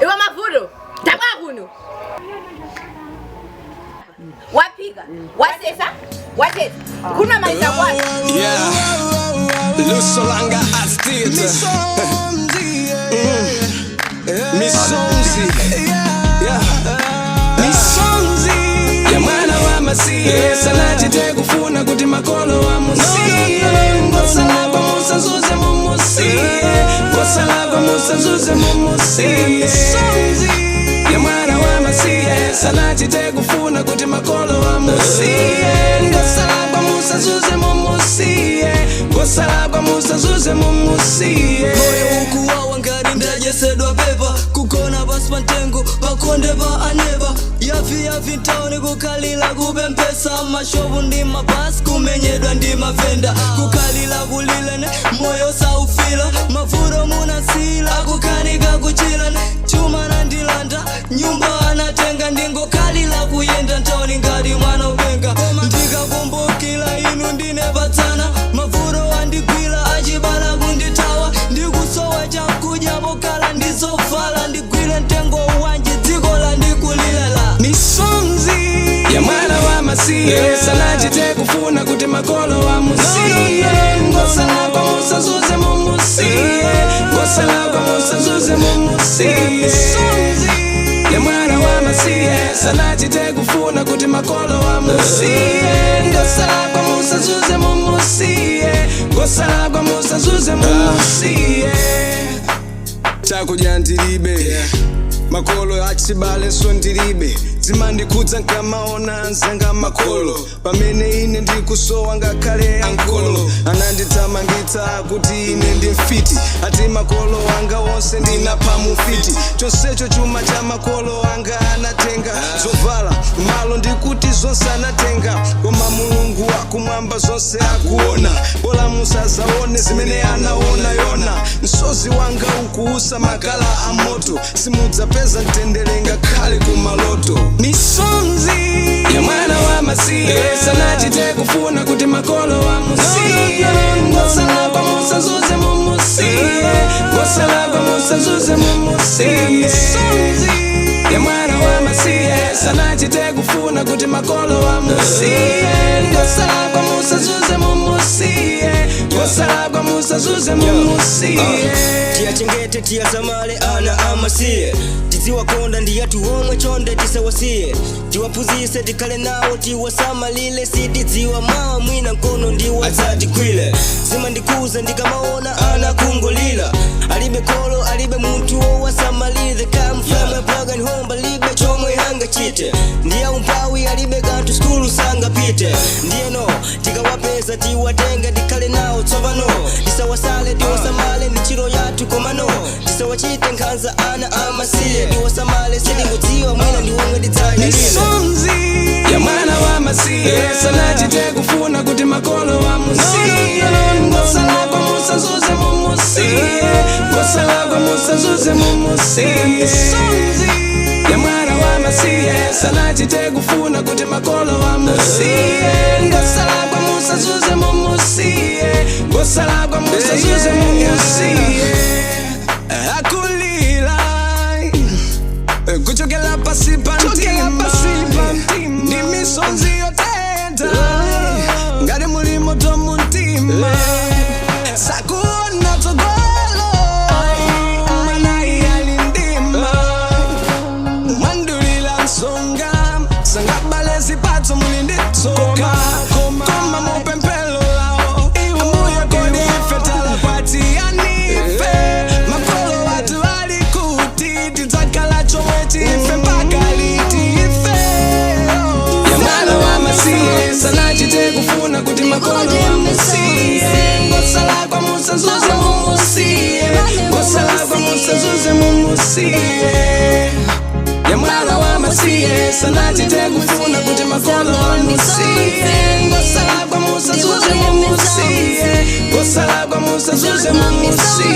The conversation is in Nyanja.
Iwe mavuno. Tabwa kuno. Wapiga. Wasesa. Watete. Kuna maliza kwanza. Yeah. Lusolanga Astita. Misonzi. Yeah. Misonzi. Ya mwana wa masiye. Salati te kufuna kuti makolo wa musiye. Ngosala kwa musa zuze mumusiye. Ngosala kwa musa zuze mumusiye. Misonzi. Ya mwana wa masiye. Salati te kufuna kuti makolo wa musiye. Ngosala kwa musa zuze mumusiye. Ngosala kwa musa zuze mumusiye. Moyo ukuwa wangari ndaje sedwa pepa. Kukona baspantengo pakonde ba aneba. Yafi ntaoni kukalila kubempesa. Mashovu ndi mabasi kumenyedwa ndi mavenda. Kukalila kulilene moyo saufila. Mafuro munasila kukanika kuchilane. Chuma na ndilanda nyumba anatenga. Ndingo kalila kuyenda ntaoni ngati mwana ubenga. Ndikakumbukila inu ndine patana. Mafuro andigwila achibala kunditawa. Ndikusowa chakuja bokala ndizofala. Ndigwile ntengo wanje dziko la ndikulilela. Misonzi ya mwana wa masiye. Salati te kufuna kuti makolo wa musiye. Ngosala kwa musa zuze mumusiye. Ngosala kwa musa zuze mumusiye. Misonzi ya mwana wa masiye. Salati te kufuna kuti makolo wa musiye. Ngosala kwa musa zuze mumusiye. Ngosala kwa musa zuze mumusiye. Chakuja ndilibe makolo achibale so ndilibe. Zimandikudza nkamaona nzanga makolo. Pamene ine ndikusowa ngakhale ankolo. Anandithamangitsa kuti ine ndimfiti. Ati makolo anga onse ndinapha mufiti. Chonsecho chuma cha makolo anga anatenga. Zovala malo ndikuti zonse anatenga. Koma Mulungu wakumwamba zonse akuona. Bola musazaone zimene anaona yona. Msozi wanga ukuusa makala amoto. Simudzapeza mtendere ngakhale kumaloto. Misonzi ya mwana wa masiye. Salati te kufuna kuti makolo wa musiye. Ngosala kwa musa zuze mumusiye. Ngosala kwa musa zuze mumusiye. Misonzi ya mwana wa masiye. Salati te kufuna kuti makolo wa musiye. Ngosala kwa musa zuze mumusiye. Ngosala kwa musa zuze mumusiye. Tia chengete tia samale ana amasiye. Tiziwakonda ndiyatu omwe chonde tisawasiye. Tiwapuzise tikale nawo tiwasamalile. Sitidziwa mawa mwina nkono ndiwadzatikwile. Zima ndikuza ndikamaona anakungolila. Alibe kolo alibe muntu owasamalile. The come from a plug and home balibe chomwe hanga chite. Ndiya umpawi alibe kantu skulu sanga pite. Ndiye no tikawapeza tiwatenga tikale nawo tsopano. Tisawasale tiwasamale ni chiro yatu komano. Tisawachite nkhanza ana amasiye. Tiwasamale sindingudziwa mwina ndiwonge ditanya. Misonzi ya mwana wa masiye. Salati te kufuna kuti makolo wa musiye. Ngosala kwa musa zuze mumusiye. Ngosala kwa musa zuze mumusiye. Misonzi ya mwana wa masiye. Salati te kufuna kuti makolo wa musiye. Ngosala kwa musa zuze mumusiye. Ngosala kwa musa zuze mumusiye. Akulila kuchokela pasi pantima. Ni misonzi yotenda ngati muli moto muntima. Sakuona tsogolo manayi alindima. Mwandulila msonga sangabale zipatso muli ndi tsoka. Koma mupemphelo lawo amuye kodi ife talapati yanife. Makolo watu alikuti tidzakhala chomwe tife mpaka liti ife. Ya mwana wa masiye. Salati te kufuna kuti makolo wa musiye. Ngosala kwa musa zuze mumusiye. Ngosala kwa musa zuze mumusiye. Ya mwana wa masiye. Salati te kufuna kuti makolo wa musiye. Ngosala kwa musa zuze mumusiye. Ngosala kwa musa zuze mumusiye.